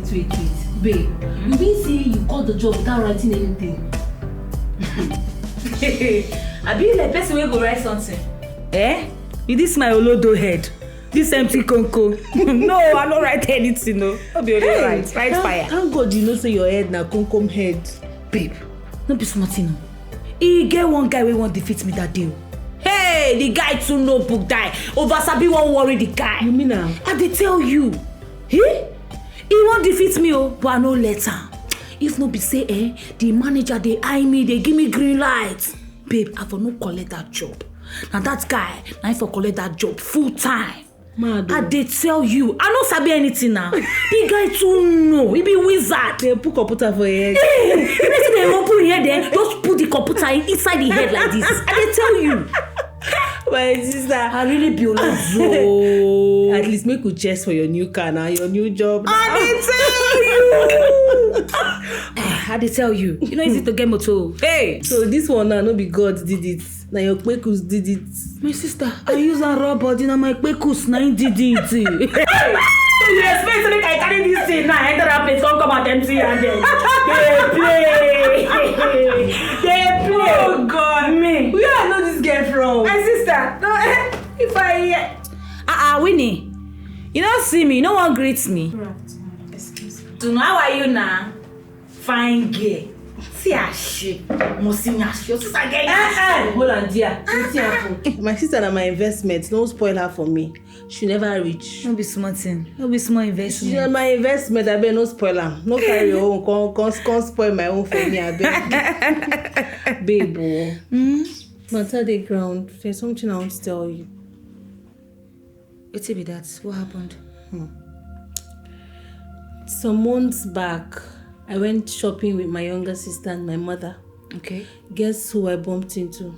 Babe, you mean say you got the job without writing anything? I be like person will go write something. Eh? Is this my olodo head? This empty conco? No, I don't write anything, no. I'll be only right fire. Thank God you know say your head na concom head. Babe, no be smart, no. He get one guy who won't defeat me that day. Hey, the guy too notebook die. Oversabi won't worry the guy. You mean now? I dey tell you. He won't defeat me, but I no let am. If no be say, the manager they eye me, they give me green light. Babe, I for no collect that job. Now that guy, now if I collect that job full time. Mad. I dey tell you, I no sabi anything now. The guy too know, he be wizard. They put computer for your head. Hey, they won't put here there, just put the computer inside the head like this. I dey tell you. My sister, I really be olozo. at least make you chest for your new car now, your new job. I dey tell you. You know easy to get motor. Hey. So this one now, no be God did it. Now your kwekus did it. My sister, I use a raw body now my kwekus 9 did it. You expect to make I carry this thing now, enter that place, come and empty and then they play. Oh God, Me. where I know this girl from? My sister, no, if I Winnie, you don't see me, no one greets me. Excuse me. So now how are you now? Fine girl. See her shit. Must see her shit. Sister girl. Hold on, dear. My sister and my investment, don't spoil her for me. She never reach. No be small thing. No be small She investment. my investment, I bet no spoil her. No carry your own. Can't spoil my own for me, I bet. Babe, matter the ground. There's something I want to tell you. What's it be that? What happened? Some months back, I went shopping with my younger sister and my mother. Okay. Guess who I bumped into?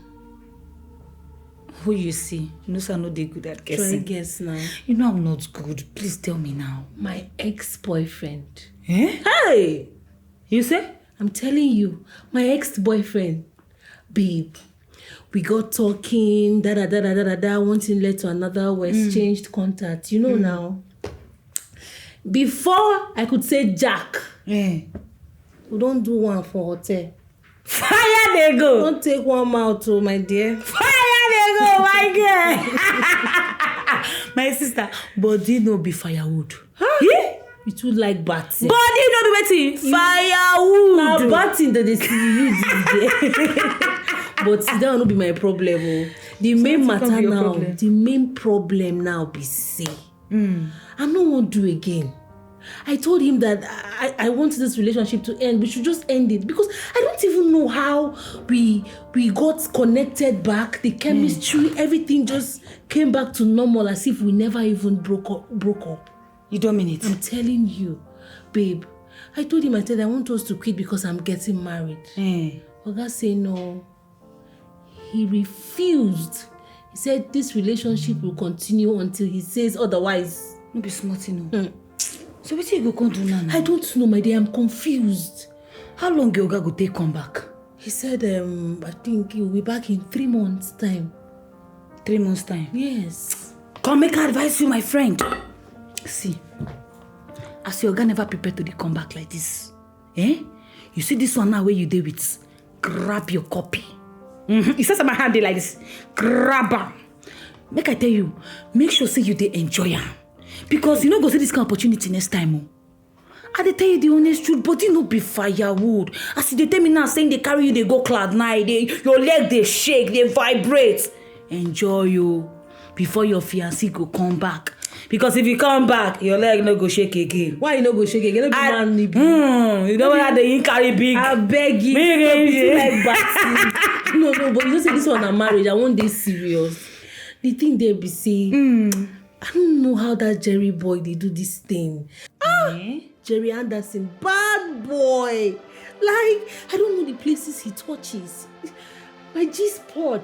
Who you see? You know, so I'm not that good at Try guessing. guess now. You know I'm not good. Please tell me now. My ex-boyfriend. Eh? Hey! You say? I'm telling you, my ex-boyfriend. Babe, we got talking, one thing led to another, we exchanged contact. You know now. Before I could say Jack, Eh. we don't do one for hotel. Fire they go. Don't take one mouth, oh my dear. Fire they go, my girl. My sister, body no be firewood. Huh? Yeah? You too like batting. Body no be wetin? Firewood. Now batting that they see you there. But that will not be my problem. Oh. The main matter now, the main problem now be say, I'm not want to do again. I told him that I want this relationship to end. We should just end it because I don't even know how we got connected back. The chemistry, everything just came back to normal as if we never even broke up. You don't mean it? I'm telling you, babe. I told him, I said I want us to quit because I'm getting married. Oga say no. He refused. He said this relationship will continue until he says otherwise. No be smart, you know. So what you go come do now? I don't know, my dear. I'm confused. How long your Oga go take come back? He said, I think he'll be back in 3 months' time. 3 months' time? Yes. Come make advice you, my friend. See, as your Oga never prepared to come back like this, you see this one now where you did with, grab your copy. It says my hand like this. Grab am. Make I tell you, make sure say you dey enjoy am. Because you no go see this kind of opportunity next time. Oh. I dey tell you the honest truth, but you no be firewood. As you dey tell me now, saying they carry you, they go cloud nine, your leg they shake, they vibrate. Enjoy you before your fiancé go come back. Because if you come back, your leg no go shake again. Why you no go shake again? You know whether they carry big. I beg you. Like no, but you know say this one a marriage. I want this serious. The thing they be saying. I don't know how that Jerry boy they do this thing. Jerry Anderson, bad boy. Like I don't know the places he touches. My G-spot.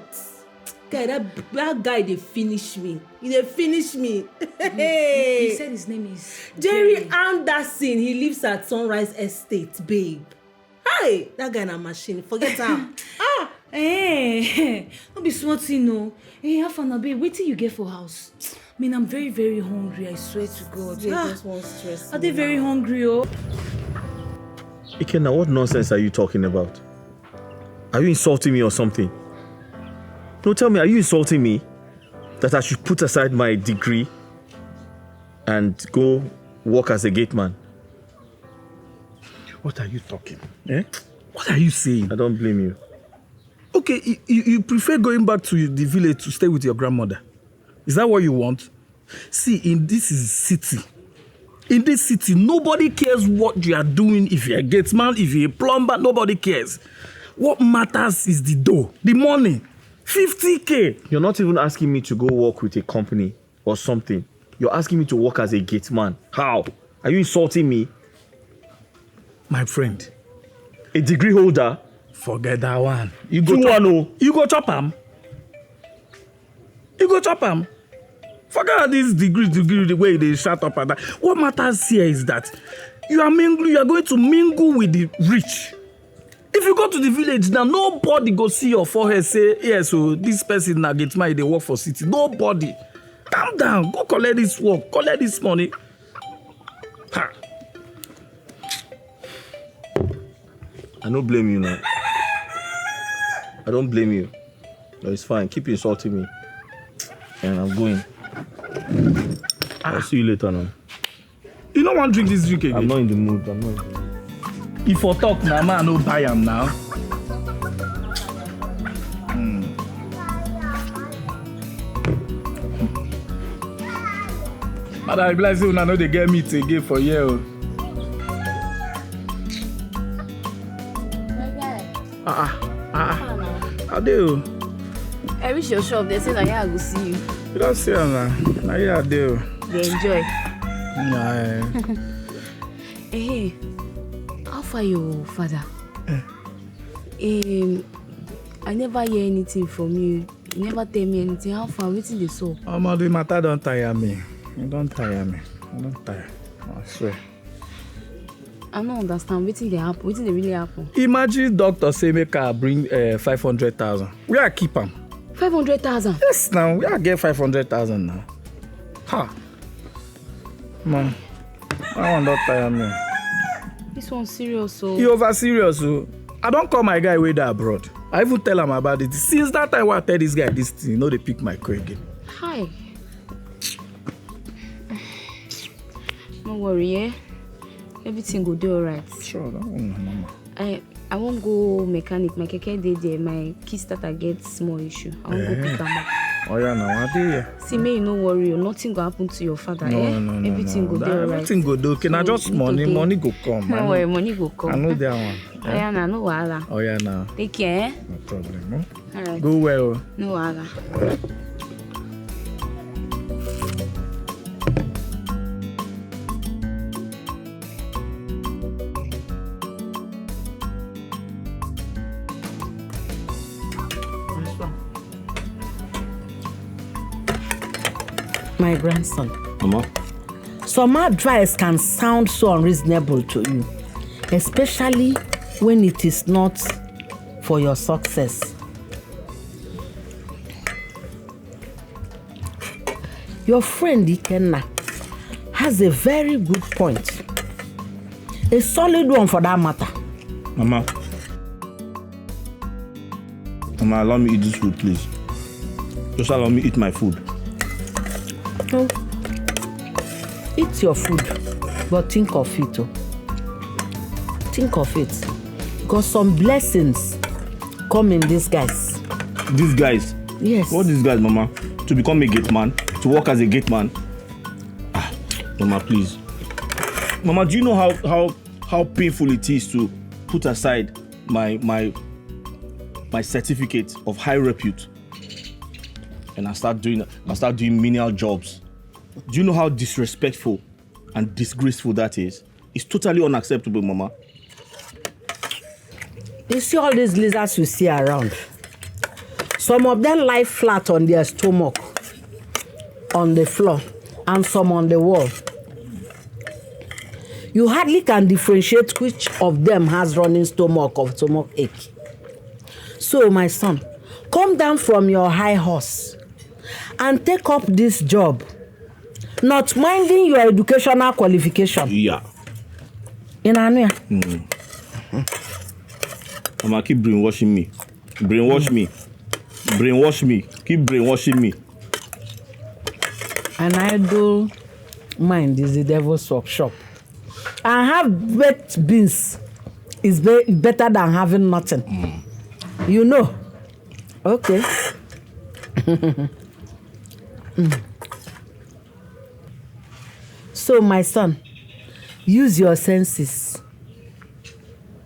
Guy, that guy they finish me. He finish me. He said his name is Jerry Anderson. He lives at Sunrise Estate, babe. Hey, that guy na machine. Forget him. Don't be smart, you know. Hey, have fun, babe. Wait till you get for house. I mean, I'm very, very hungry, I swear to God. They just want stress. Are they very hungry, oh? Ikenna, what nonsense are you talking about? Are you insulting me or something? No, tell me, are you insulting me that I should put aside my degree and go work as a gate man? What are you talking? Eh? What are you saying? I don't blame you. Okay, you prefer going back to the village to stay with your grandmother. Is that what you want? See, in this city, nobody cares what you are doing. If you're a gate man, if you're a plumber, nobody cares. What matters is the dough, the money. 50K. You're not even asking me to go work with a company or something. You're asking me to work as a gate man. How? Are you insulting me? My friend. A degree holder? Forget that one. You go chop him. You go chop him. Forget this degree, the way they shut up and that. What matters here is that you are going to mingle with the rich. If you go to the village now, nobody go see your forehead say, yes, so this person now gets married, they work for city. Nobody. Calm down. Go collect this work. Collect this money. Ha. I don't blame you now. I don't blame you. No, it's fine. Keep insulting me. And I'm going. I'll see you later now. You don't want to drink this drink again? I'm not in the mood. If I talk now, man, no buy am now. But I realize you know they get meat again for you. How do you? I reach your shop, they say that I go see you. You don't see her now. Now you are there. They enjoy. Nah. Hey, how far your father? I never hear anything from you. You never tell me anything. How far? Waiting the soul. The matter don't tire me. You don't tire me. I don't tire. I swear. I don't understand. Waiting they happen. Waiting they really happen. Imagine doctor say make her bring 500,000. We are keep am. 500,000. Yes, now we are get 500,000 now. Ha. Man, I want not tire me. This one's serious, so. You over serious, so. I don't call my guy way there abroad. I even tell him about it. Since that time I tell this guy this thing, you know they pick my call again. Hi. No worry, eh? Everything will do alright. Sure, don't worry, mama. I won't go mechanic. My keke dey there. My kickstarter get small issue. I won't go pick them up. Oh yeah, now what do you? See, may you no worry. Nothing go happen to your father. No, eh? no. Everything go do alright. Everything go do. Can I just money go come? No worry, money go come. I know that one. Oh yeah, nah, no wahala. Oh yeah, now. Take care. Eh? No problem. Huh? Alright. Go well. No wahala. My grandson. Mama? Some advice can sound so unreasonable to you, especially when it is not for your success. Your friend Ikenna has a very good point. A solid one for that matter. Mama, allow me eat this food, please. Just allow me eat my food. No. Eat your food, but think of it. Oh. Think of it. Because some blessings come in disguise. These guys? Yes. What these guys, Mama? To become a gate man? To work as a gate man? Mama, please. Mama, do you know how painful it is to put aside my certificate of high repute and I start doing menial jobs? Do you know how disrespectful and disgraceful that is? It's totally unacceptable, Mama. You see all these lizards you see around? Some of them lie flat on their stomach, on the floor, and some on the wall. You hardly can differentiate which of them has running stomach or stomach ache. So, my son, come down from your high horse and take up this job not minding your educational qualification. Yeah. In Anuya. Mama, keep brainwashing me. Brainwash me. Brainwash me. Keep brainwashing me. An idle mind is the devil's workshop. And have baked beans is better than having nothing. You know. Okay. So, my son, use your senses.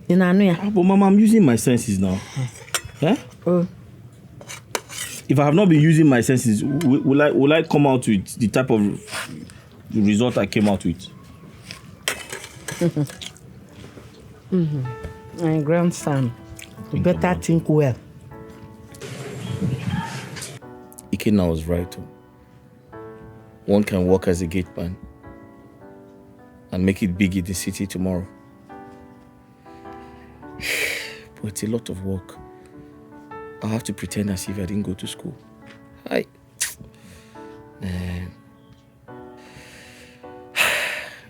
In Anuya. But Mama, I'm using my senses now. Eh? If I have not been using my senses, will I come out with the type of result I came out with? My grandson, you better think well. Ikena was right. One can work as a gateman and make it big in the city tomorrow. But it's a lot of work. I have to pretend as if I didn't go to school. Man.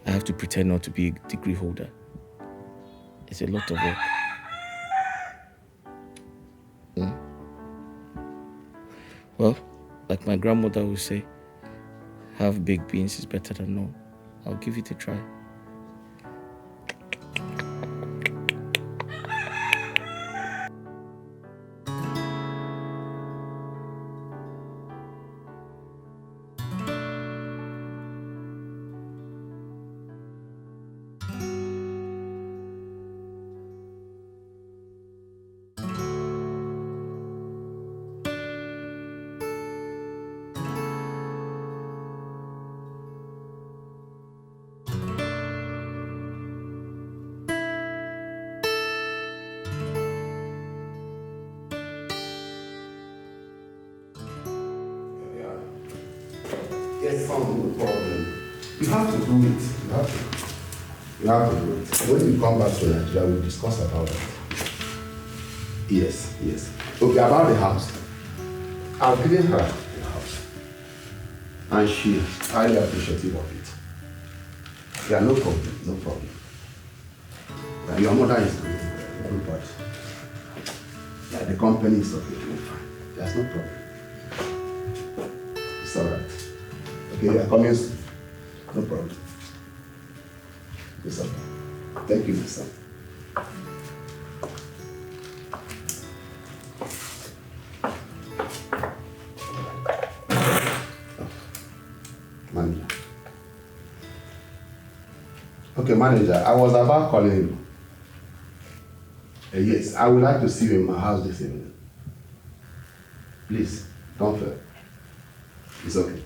I have to pretend not to be a degree holder. It's a lot of work. Well, like my grandmother would say, half baked beans is better than none. I'll give it a try. Yes, no problem. You have to do it. You have to do it. When you come back to Nigeria, we'll discuss about it. Yes. Okay, about the house. I've given her the house. And she is highly appreciative of it. Yeah, no problem. Yeah, your mother is good, but yeah, the company is okay, fine. There's no problem. It's alright. Okay, you are coming soon. No problem. It's okay. Thank you, my son. Manager. Okay, manager, I was about calling you. Yes, I would like to see you in my house this evening. Please, don't fail. It's okay.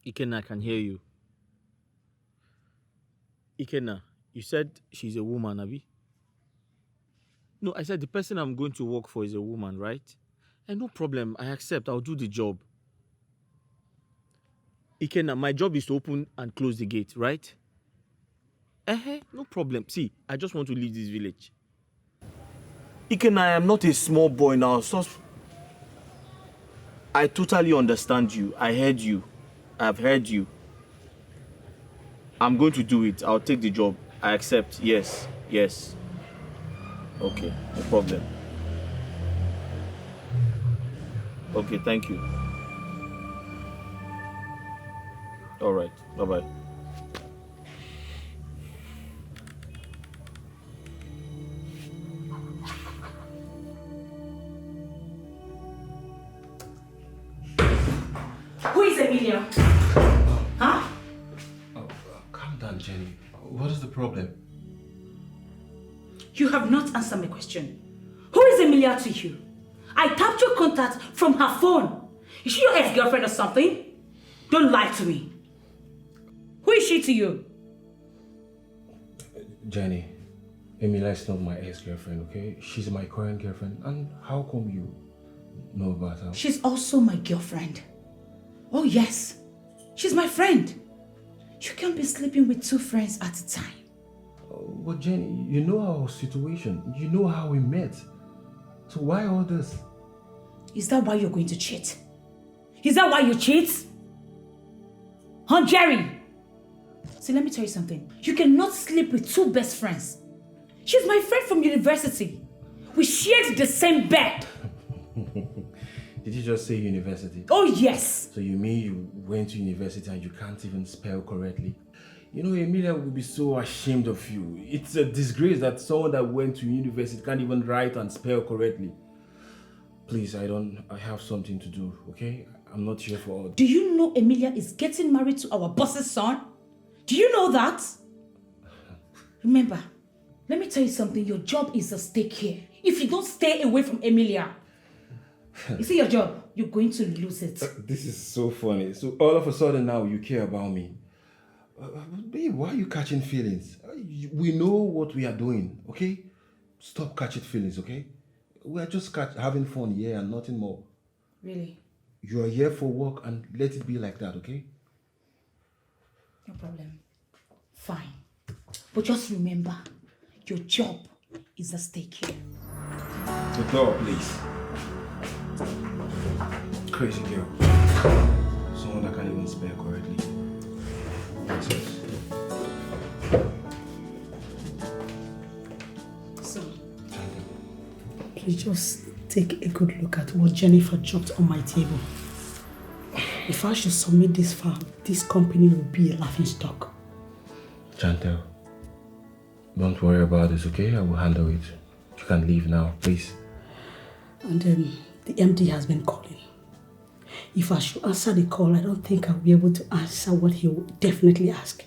Ikena, I can hear you. Ikena, you said she's a woman, Abi? No, I said the person I'm going to work for is a woman, right? And no problem, I accept, I'll do the job. Ikena, my job is to open and close the gate, right? No problem. See, I just want to leave this village. Ikena, I am not a small boy now. So I totally understand you. I heard you. I've heard you. I'm going to do it. I'll take the job. I accept. Yes. Okay, no problem. Okay, thank you. All right, bye-bye. Who is Emilia? Huh? Calm down, Jenny. What is the problem? You have not answered my question. Who is Emilia to you? I tapped your contact from her phone. Is she your ex-girlfriend or something? Don't lie to me. Who is she to you? Jenny, Emilia is not my ex-girlfriend, okay? She's my current girlfriend. And how come you know about her? She's also my girlfriend. Oh yes, she's my friend. You can't be sleeping with two friends at a time. But Jenny, you know our situation. You know how we met. So why all this? Is that why you're going to cheat? Is that why you cheat? Huh, Jerry? See, let me tell you something. You cannot sleep with two best friends. She's my friend from university. We shared the same bed. Did you just say university? Oh, yes. So you mean you went to university and you can't even spell correctly? You know, Emilia will be so ashamed of you. It's a disgrace that someone that went to university can't even write and spell correctly. Please, I have something to do, okay? I'm not here for all. Do you know Emilia is getting married to our boss's son? Do you know that? Remember, let me tell you something. Your job is at stake here. If you don't stay away from Emilia, you see your job, you're going to lose it. This is so funny. So all of a sudden now you care about me. Babe, why are you catching feelings? We know what we are doing, okay? Stop catching feelings, okay? We are just having fun here and nothing more. Really? You are here for work and let it be like that, okay? No problem. Fine. But just remember, your job is at stake here. The door, please. Crazy girl. Someone that can't even spell correctly. Nonsense. So, please just take a good look at what Jennifer dropped on my table. If I should submit this file, this company will be a laughingstock. Chantel, don't worry about this, okay? I will handle it. You can leave now, please. And the MD has been calling. If I should answer the call, I don't think I'll be able to answer what he will definitely ask.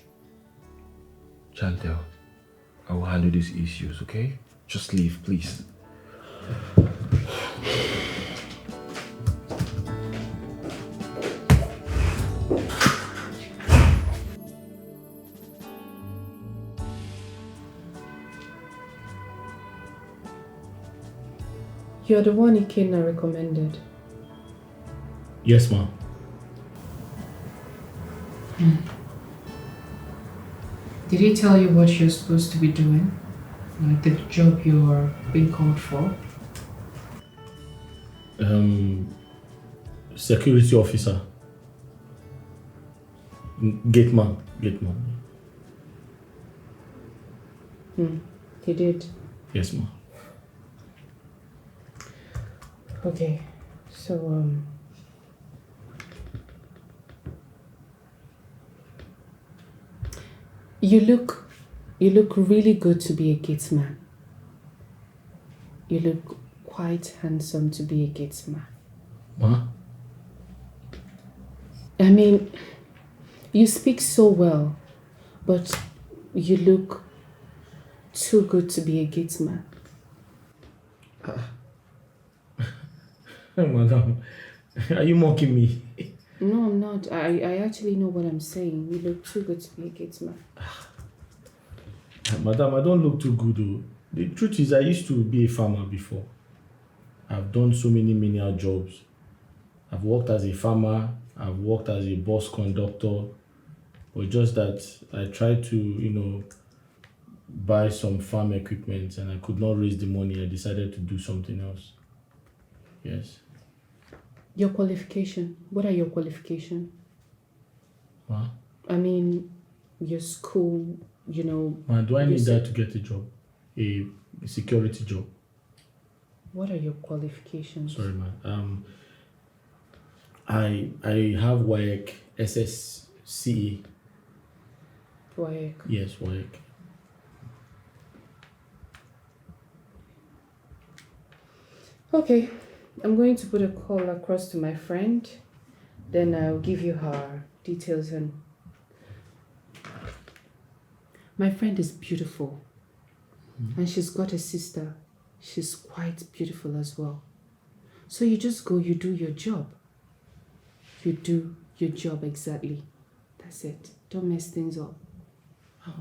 Chantel, I will handle these issues, okay? Just leave, please. You're the one Ikenna recommended. Yes, ma'am. Did he tell you what you're supposed to be doing? Like the job you're being called for? Security officer. Gateman. He did. Yes, ma'am. Okay, so you look really good to be a gatesman. You look quite handsome to be a gatesman. Huh? I mean, you speak so well, but you look too good to be a gatesman. Madam, are you mocking me? No, I'm not. I actually know what I'm saying. You look too good to be a gatesman. Madam, I don't look too good though. The truth is I used to be a farmer before. I've done so many menial jobs. I've worked as a farmer, I've worked as a bus conductor, but just that I tried to, buy some farm equipment and I could not raise the money. I decided to do something else. Yes. Your qualification. What are your qualifications? Huh? I mean, your school, Man, do I need that to get a job? A security job? What are your qualifications? Sorry, man. I have WAEC, SSCE. WAEC. Yes, WAEC. Okay. I'm going to put a call across to my friend. Then I'll give you her details. And my friend is beautiful. And she's got a sister. She's quite beautiful as well. So you just go, you do your job. You do your job exactly. That's it. Don't mess things up.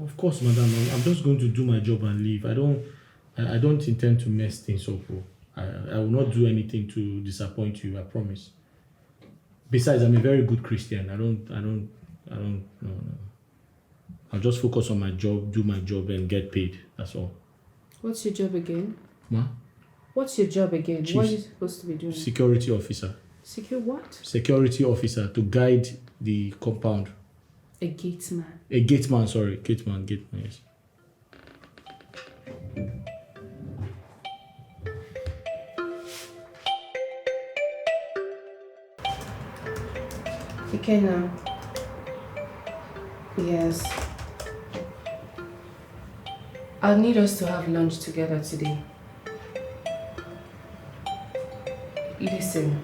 Of course, madam. I'm just going to do my job and leave. I don't intend to mess things up. I will not do anything to disappoint you, I promise. Besides, I'm a very good Christian. I don't, no. I'll just focus on my job, do my job and get paid. That's all. What's your job again? Ma? What's your job again? Chief. What are you supposed to be doing? Security officer. Secure what? Security officer to guide the compound. A gate man. A gateman, sorry. Gateman, yes. Okay now. Yes. I'll need us to have lunch together today. Listen,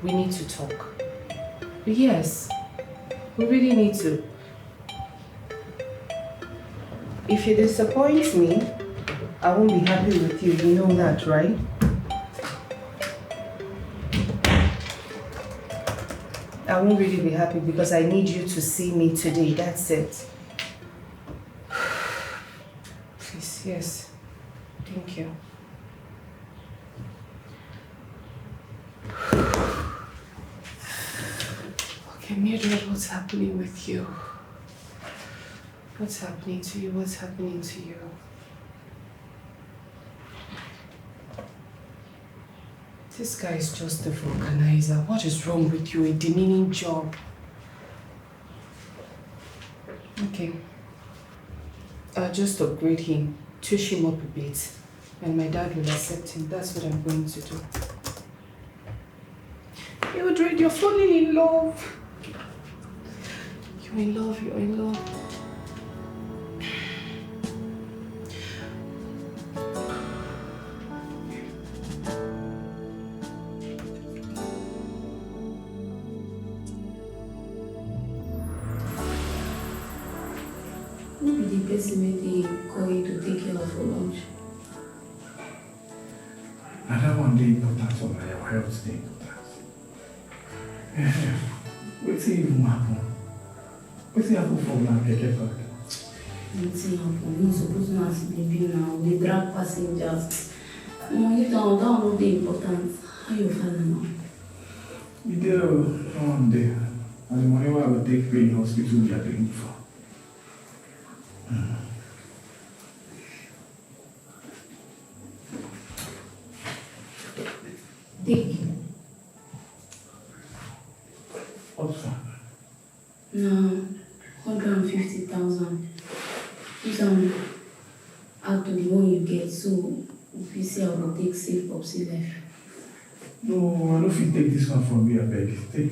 we need to talk. Yes, we really need to. If you disappoint me, I won't be happy with you. You know that, right? I won't really be happy because I need you to see me today. That's it. Please, yes. Thank you. Okay, Mildred, what's happening with you? What's happening to you? What's happening to you? This guy is just a vulcanizer. What is wrong with you? A demeaning job. Okay. I'll just upgrade him, tush him up a bit, and my dad will accept him. That's what I'm going to do. Mildred, you're falling in love. You're in love, you're in love. Maybe call you to take care of for lunch. And that one day important for my health day important. What's even happen? What's happen for my keke park? Nothing happen. You're supposed to not sleep now. They drag passengers. You don't know the importance. How you father now? We did one day. And the money I would take pay in hospital we are paying for. Take. What's that? No, 150,000. Use them out to the one you get. So if you say I will take safe popsy life. No, I don't feel take this one from me, I beg. Take.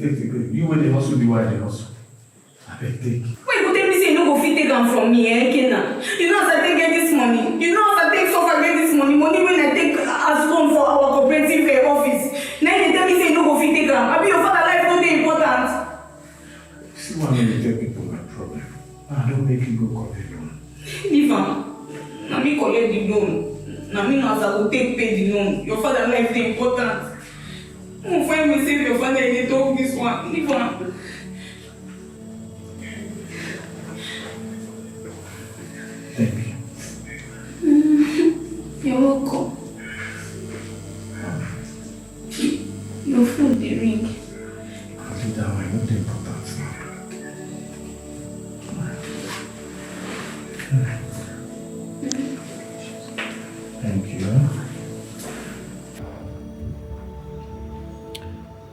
You when they hustle, the why they hustle. I beg, take. Wait, you tell me say you no go fit take them from me, Kena? You know as I take get this money. You know as I take suffer get this money. Money when I take as loan for our cooperative office. Now you tell me say you no go fit take them. I be your father life no dey important. See why when you tell people my problem. I don't make you go collect loan. Leave am. Na me collect the loan. Na me know as I go take pay the loan. Your father life dey important. Who find me save your father in the talk this one? Leave am. Thank you. You're welcome. Your food, the ring. I'll do that one. Not important now. Thank you.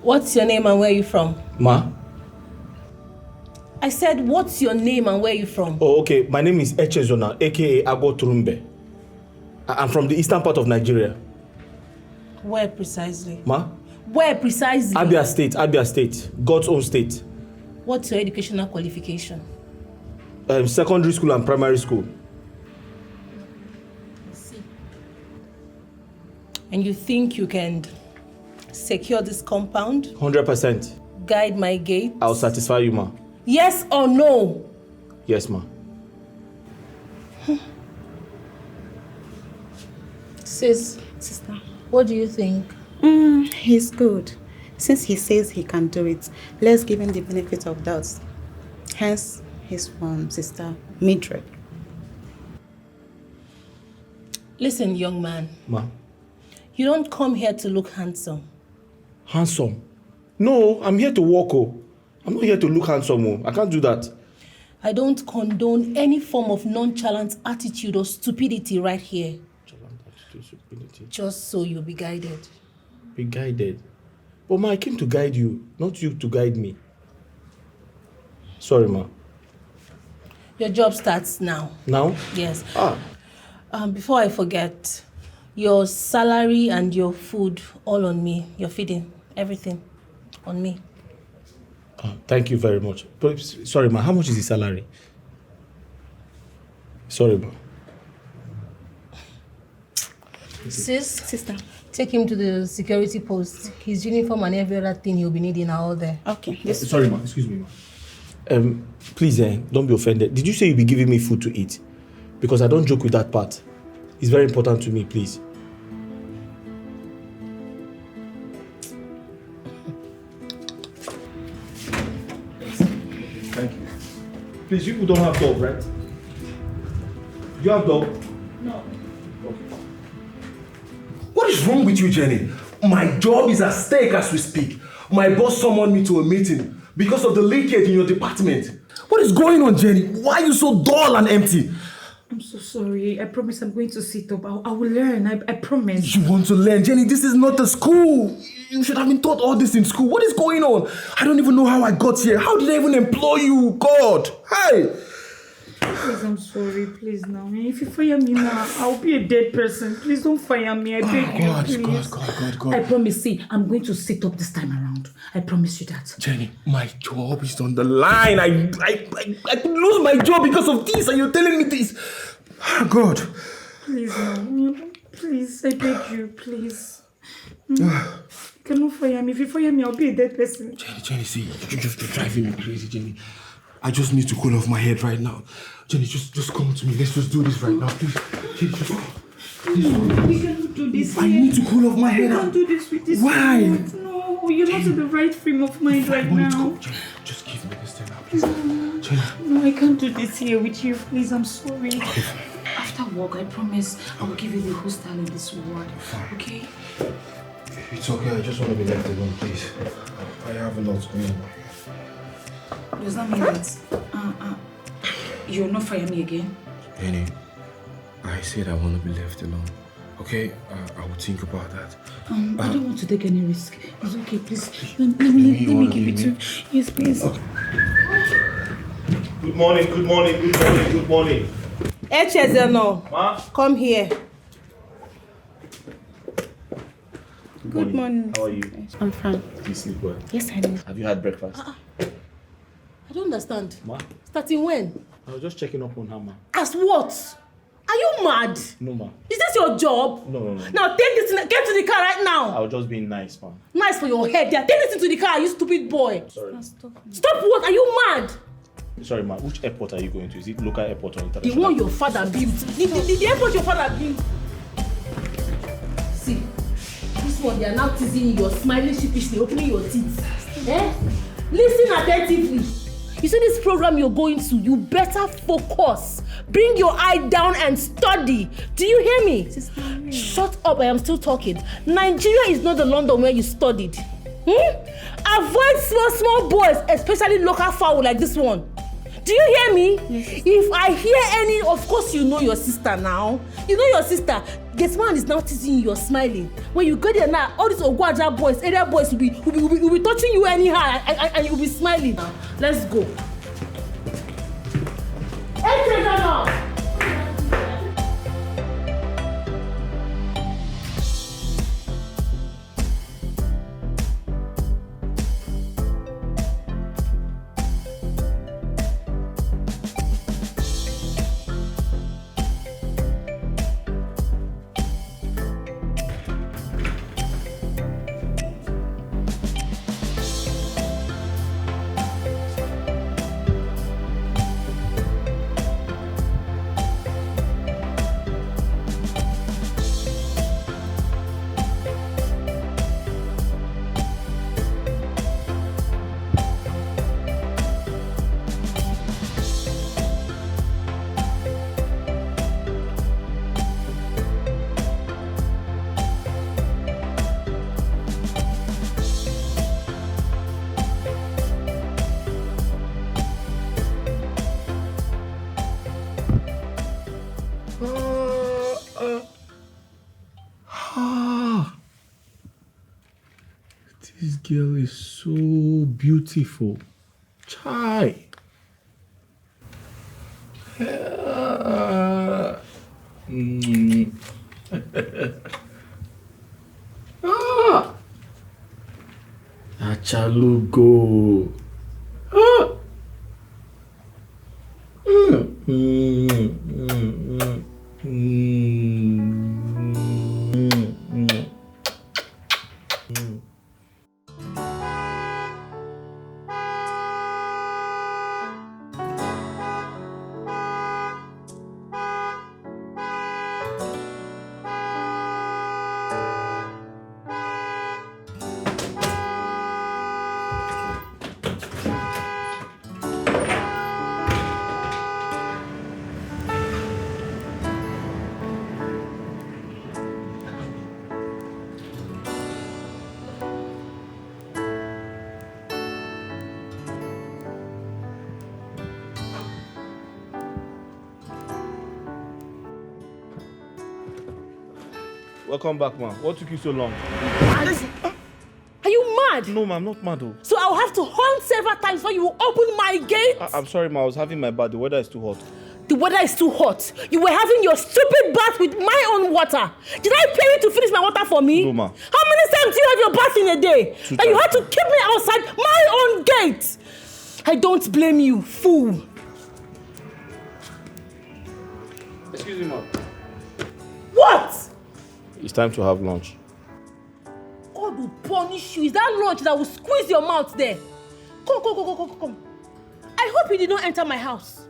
What's your name and where are you from? Ma? I said, what's your name and where are you from? Oh, okay. My name is Echezona, aka Agbo Turumbe. I'm from the eastern part of Nigeria. Where precisely? Ma? Where precisely? Abia State. God's own state. What's your educational qualification? Secondary school and primary school. And you think you can secure this compound? 100%. Guide my gate? I'll satisfy you, ma. Yes or no? Yes, ma. Sis, Sister, what do you think? he's good. Since he says he can do it, let's give him the benefit of doubt. Hence, his sister Mildred. Listen, young man. Ma. You don't come here to look handsome. Handsome? No, I'm here to work. Oh. I'm not here to look handsome. Oh. I can't do that. I don't condone any form of nonchalant attitude or stupidity right here. responsibility. Just so you'll be guided. Be guided. But ma, I came to guide you, not you to guide me. Sorry, ma. Your job starts now. Now? Yes. Before I forget, your salary and your food, all on me. Your feeding, everything on me. Thank you very much. But, sorry, ma, how much is the salary? Sorry, ma. Sister, take him to the security post. His uniform and every other thing he'll be needing are all there. Okay. Yes. Sorry, ma. Excuse me, ma. Please, don't be offended. Did you say you'll be giving me food to eat? Because I don't joke with that part. It's very important to me, please. Thank you. Please, you don't have dog, right? You have dog? No. What is wrong with you, Jenny? My job is at stake as we speak. My boss summoned me to a meeting because of the leakage in your department. What is going on, Jenny? Why are you so dull and empty? I'm so sorry. I promise I'm going to sit up. I will learn. I promise. You want to learn? Jenny, this is not a school. You should have been taught all this in school. What is going on? I don't even know how I got here. How did I even employ you? God! Hi! Please, I'm sorry. Please, now. If you fire me now, I'll be a dead person. Please don't fire me. I beg you, please. God. I promise. See, I'm going to sit up this time around. I promise you that. Jenny, my job is on the line. I could lose my job because of this, and you're telling me this. God. Please, now. Please, I beg you, please. You cannot fire me. If you fire me, I'll be a dead person. Jenny, see, you're just driving me crazy, Jenny. I just need to cool off my head right now. Jenny, just come to me. Let's just do this right now, please. Jenny, just come. We cannot do this. I need to cool off my head. We can't do this with this. Why? No, you're not in the right frame of mind right now. Jenny, just give me this thing now, please. Jenny. No, I can't do this here with you. Please, I'm sorry. After work, I promise I will give you the whole style in this world. Okay? It's okay. I just want to be left alone, please. I have a lot going on. Does that mean that you'll not fire me again? Jenny, I said I want to be left alone. Okay? I will think about that. I don't want to take any risk. It's okay, please. Let me give it to you. Yes, please. Okay. Good morning. Echezeno, Ma? come here. Good morning. How are you? I'm fine. Do you sleep well? Yes, I do. Have you had breakfast? I don't understand. Ma? Starting when? I was just checking up on her, ma. As what? Are you mad? No, ma. Is this your job? No. Now take this, get to the car right now. I was just being nice, ma. Nice for your head. Yeah, take this into the car, you stupid boy. Sorry. Stop what? Are you mad? Sorry, ma. Which airport are you going to? Is it local airport or The international? one your father built. The airport your father built. See, this one, they are now teasing you. You're smiling sheepishly, opening your teeth. Listen attentively. You see this program you're going to, you better focus. Bring your eye down and study. Do you hear me? Shut up, I am still talking. Nigeria is not the London where you studied. Avoid small boys, especially local fowl like this one. Do you hear me? Yes. If I hear any, of course you know your sister now. You know your sister. This man is now teasing you, you're smiling. When you go there now, all these Ogwaja boys, area boys will be touching you anyhow and you'll be smiling. Let's go. Enter now. This girl is so beautiful. Chai. Achalugo. Welcome back, ma. What took you so long? Are you mad? No, ma, I'm not mad. Oh. So I'll have to hunt several times before you open my gate? I'm sorry, ma. I was having my bath. The weather is too hot. The weather is too hot. You were having your stupid bath with my own water. Did I pay you to finish my water for me? No, ma. How many times do you have your bath in a day? Two And you had times. to keep me outside my own gate. I don't blame you, fool. Excuse me, ma. What? It's time to have lunch. God will punish you. Is that lunch that will squeeze your mouth there? Come. I hope you did not enter my house.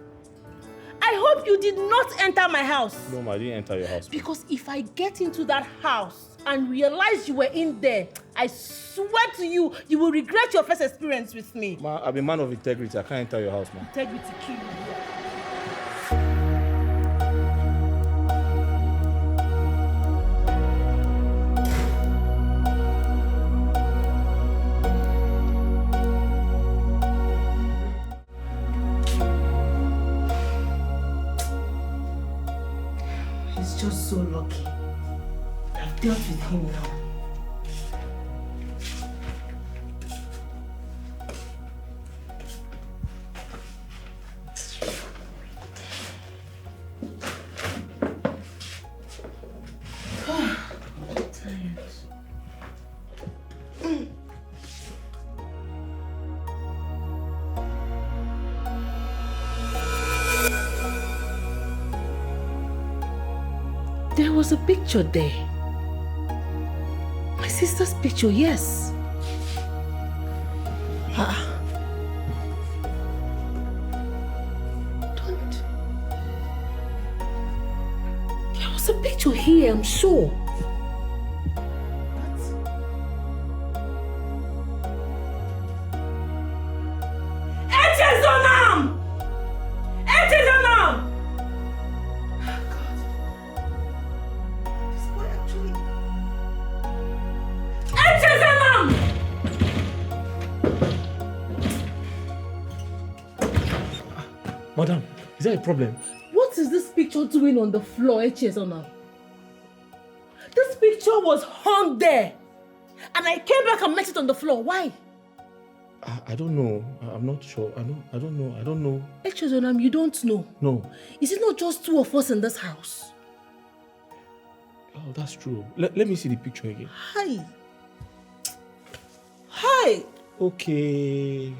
I hope you did not enter my house. No, ma, I didn't enter your house. Because if I get into that house and realize you were in there, I swear to you, you will regret your first experience with me. Ma, I'm a man of integrity. I can't enter your house, ma. Integrity kill you. He's just so lucky. I've dealt with him now. There was a picture there. My sister's picture, yes. Don't. There was a picture here, I'm sure. Madam, is there a problem? What is this picture doing on the floor, Echezona? This picture was hung there. And I came back and met it on the floor. Why? I don't know. I'm not sure. I don't know. Echezona, you don't know. No. Is it not just two of us in this house? Oh, that's true. Let me see the picture again. Hi. Okay.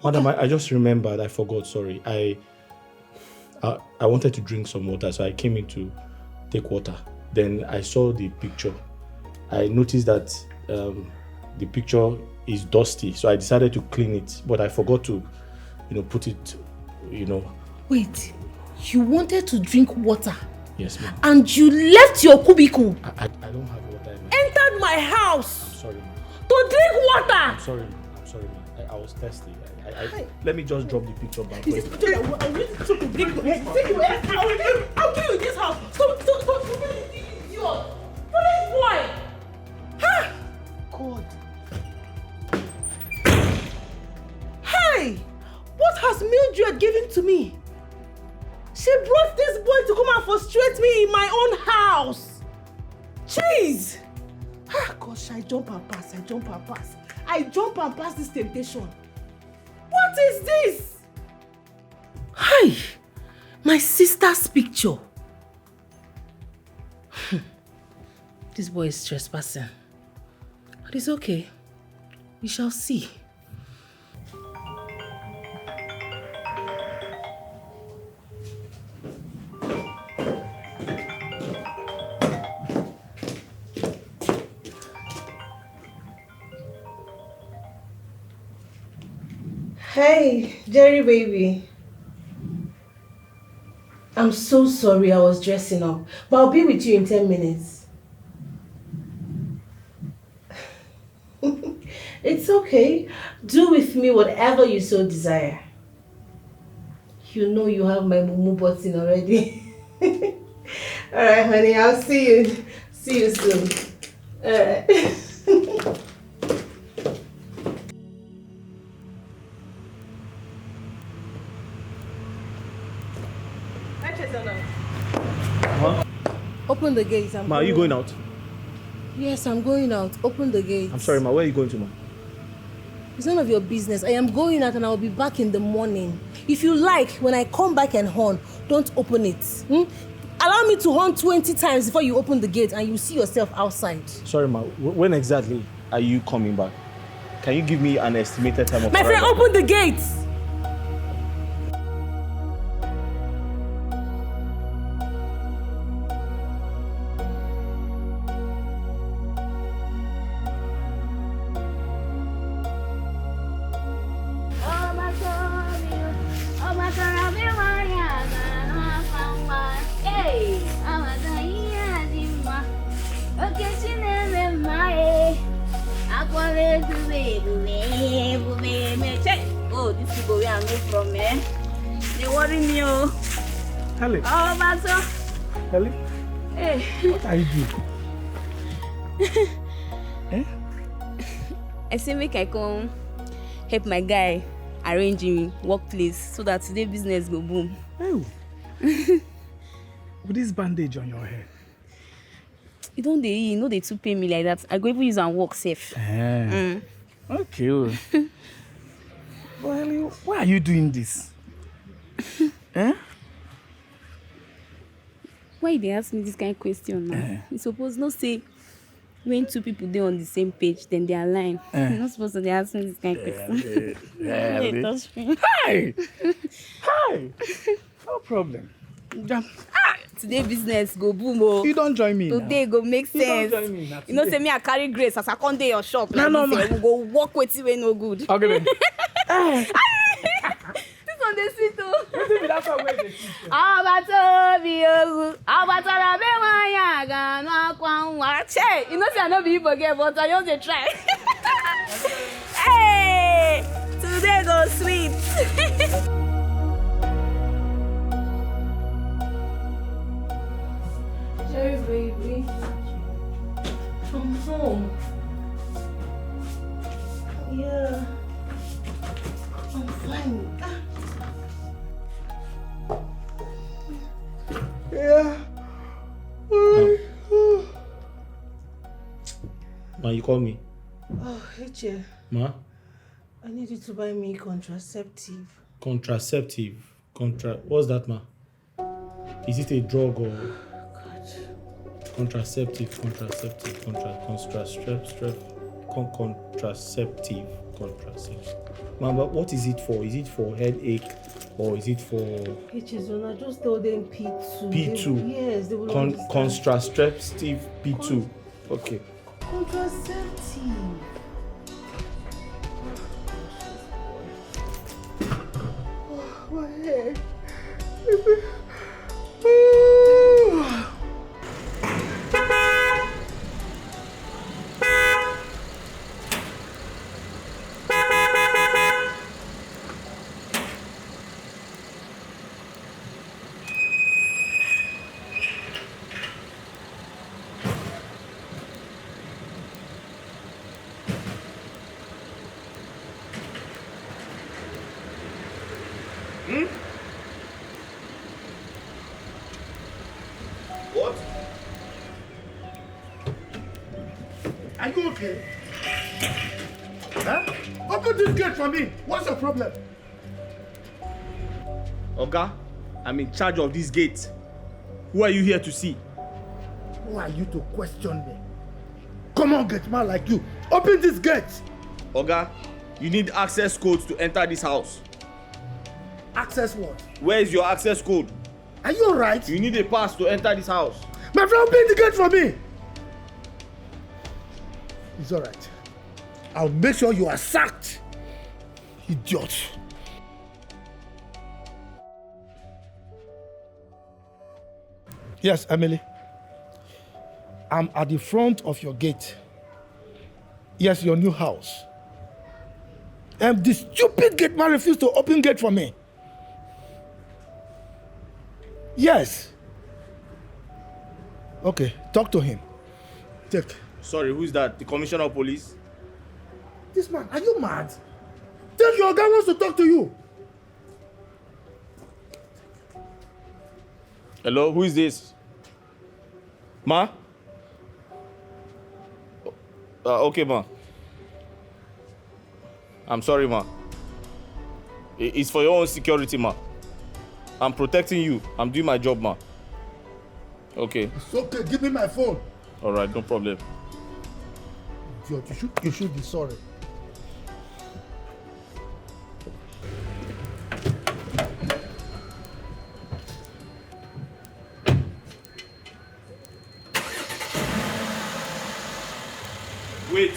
Madam, I just remembered. I forgot. Sorry. I wanted to drink some water, so I came in to take water. Then I saw the picture. I noticed that the picture is dusty, so I decided to clean it. But I forgot to, put it, Wait. You wanted to drink water? Yes, ma'am. And you left your cubicle? I don't have water in my Entered my house? I'm sorry. To drink water? I'm sorry, ma'am. I was thirsty. Let me just drop the picture back. Is this picture that I really took to bring I'll kill you in this house. Stop, idiot. Police boy. Ha! God. Hey! What has Mildred given to me? She brought this boy to come and frustrate me in my own house. Jeez. Ah, Because I jump and pass. I jump and pass this temptation. What is this? Hi, my sister's picture. This boy is trespassing. But it's okay. We shall see. Hey, Jerry baby. I'm so sorry I was dressing up, but I'll be with you in 10 minutes. It's okay. Do with me whatever you so desire. You know you have my mumu button already. Alright, honey, I'll see you. See you soon. Alright. Open the gate. Ma, are you going out? Yes, I'm going out. Open the gate. I'm sorry, ma. Where are you going to, ma? It's none of your business. I am going out and I'll be back in the morning. If you like, when I come back and horn, don't open it. Allow me to horn 20 times before you open the gate and you see yourself outside. Sorry, ma. When exactly are you coming back? Can you give me an estimated time of My friend, open the gate! Oh, this people where I move from, eh? They worry me, oh. Hello. Oh, Bato. Hello. Hey. What are you doing? Eh? I say make I come help my guy arrange him workplace so that today business go boom. Oh. With this bandage on your head. You don't they too pay me like that. I go even use and work safe. Okay. Well, Ellie, why are you doing this? Eh? Why they ask me this kind of question now? You suppose not say when two people they on the same page, then they align. You're not supposed to ask me this kind of question. Hi! Hi! No problem. Today business go boom, oh. You don't join me today now. Go make sense. You don't join me now. You know, say me I carry grace as I come to your shop. No, we go walk with you when no good. Okay, then. This one the sweet, oh. That's how they sweet. You know, say I no be forget, but I just try. Hey, today go sweet. Jerry baby, I'm home. Yeah, I'm fine. Yeah. Ma, you call me? Oh, Eche. Ma? I need you to buy me contraceptive. Contraceptive? What's that, ma? Is it a drug or... Contraceptive. Mama, what is it for? Is it for headache or is it for... H1, I just told them P2. P2? Yes, they will Contraceptive P2. Okay. Contraceptive. Oh, my head. Are you Okay. Huh? Open this gate for me. What's your problem? Oga, I'm in charge of this gate. Who are you here to see? Who are you to question me? Come on, gate man like you. Open this gate. Oga, you need access codes to enter this house. Access what? Where is your access code? Are you alright? You need a pass to enter this house. My friend, open the gate for me. It's alright. I'll make sure you are sacked. Idiot. Yes, Emily. I'm at the front of your gate. Yes, your new house. And the stupid gate man refused to open gate for me. Yes. Okay, talk to him. Take. Sorry, who's that? The commissioner of police? This man, are you mad? Take, your guy wants to talk to you. Hello, who is this? Ma? Okay, ma. I'm sorry, ma. It's for your own security, ma. I'm protecting you. I'm doing my job, ma. Okay. It's okay, give me my phone. All right, no problem. Idiot, you should be sorry. Wait.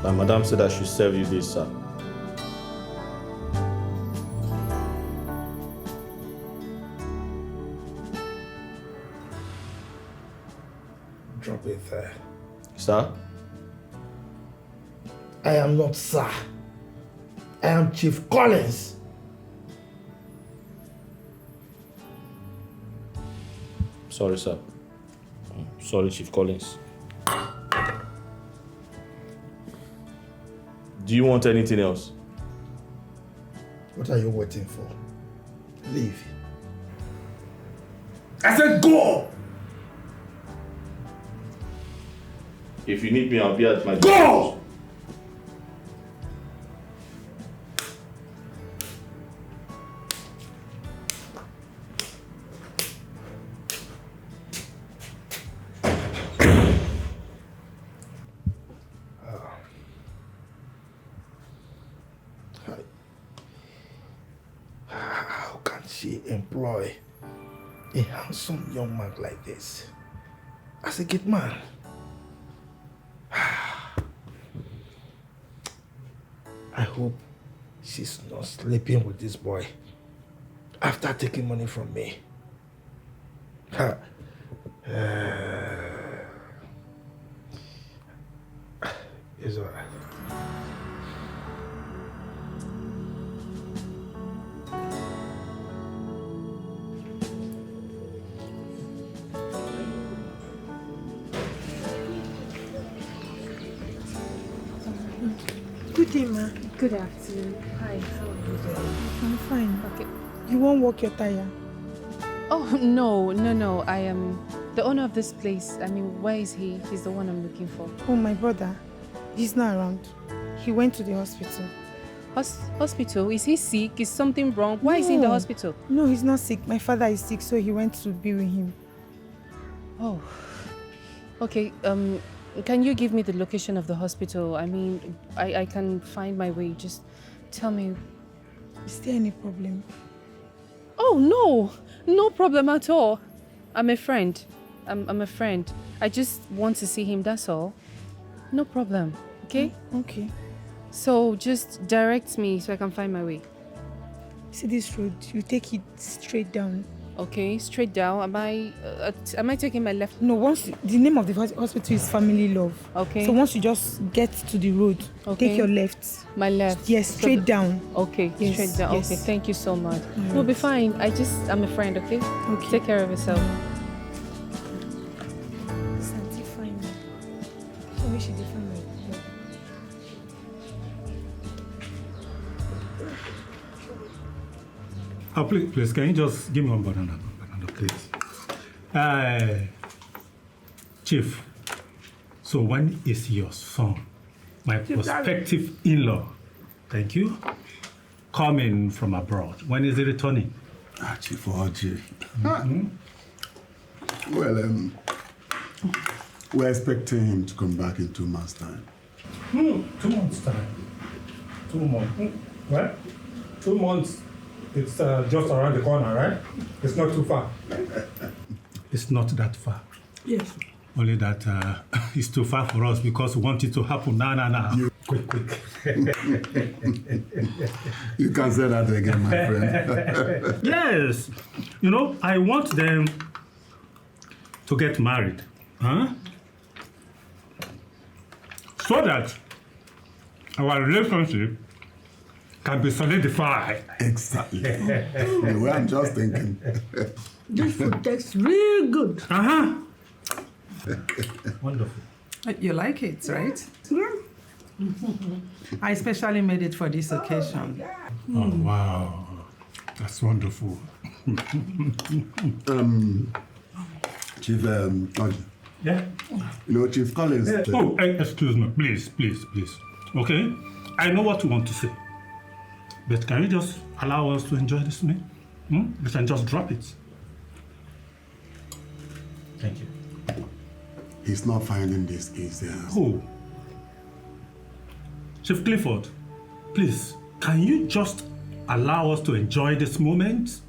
My madam said I should serve you this, sir. Drop it there. Sir? I am not sir. I am Chief Collins. Sorry, sir. Sorry, Chief Collins. Do you want anything else? What are you waiting for? Leave. I said go! If you need me, I'll be at my Go! How can she employ a handsome young man like this as a gate man? I hope she's not sleeping with this boy after taking money from me. It's all right. Good day, ma. Good afternoon. Hi, how are you doing? I'm fine. Okay. You won't walk your tire? Oh, no. I am the owner of this place. I mean, where is he? He's the one I'm looking for. Oh, my brother. He's not around. He went to the hospital. Hospital? Is he sick? Is something wrong? Why is he in the hospital? No, he's not sick. My father is sick, so he went to be with him. Oh. Okay, can you give me the location of the hospital? I mean, I can find my way. Just tell me. Is there any problem? Oh, no. No problem at all. I'm a friend. I'm a friend. I just want to see him, that's all. No problem. Okay? Okay. So just direct me so I can find my way. See this road, you take it straight down. Okay, straight down. Am I taking my left? No, the name of the hospital is Familial. Okay. So once you just get to the road, take your left. My left? Yes, straight down. Okay, yes, straight down. Yes. Okay, thank you so much. We'll be fine. I'm a friend, okay? Okay. Take care of yourself. Santi, fine. So we should define my Oh, please, can you just give me one banana, please? Chief, so when is your son, my prospective in-law, thank you, coming from abroad? When is he returning? Chief Oji. Well, we're expecting him to come back in 2 months' time. 2 months' time. 2 months. Right? 2 months. It's just around the corner, right? It's not too far. It's not that far. Yes. Only that it's too far for us because we want it to happen now. Quick. You can say that again, my friend. Yes. You know, I want them to get married. Huh? So that our relationship can be solidified. Exactly. The way I'm just thinking. This food tastes really good. Wonderful. You like it, right? Yeah. I especially made it for this occasion. Oh, wow. That's wonderful. Chief, yeah? You know, Chief Collins. Excuse me, please. Okay? I know what you want to say. But can you just allow us to enjoy this meal? We can just drop it. Thank you. He's not finding this easy. Who? Chief Clifford, please, can you just allow us to enjoy this moment?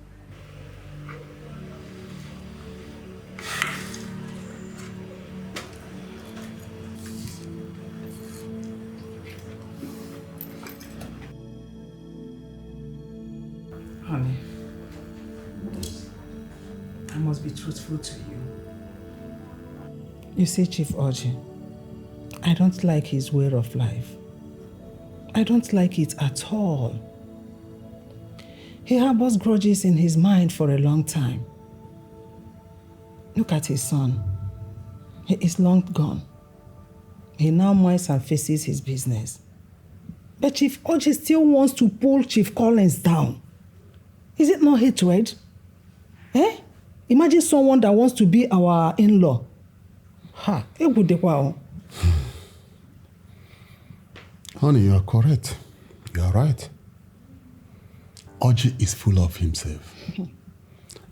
Honey, I must be truthful to you. You see, Chief Oji, I don't like his way of life. I don't like it at all. He harbors grudges in his mind for a long time. Look at his son. He is long gone. He now minds and faces his business. But Chief Oji still wants to pull Chief Collins down. Is it not hatred? Imagine someone that wants to be our in-law. Honey, you are correct. You are right. Oji is full of himself.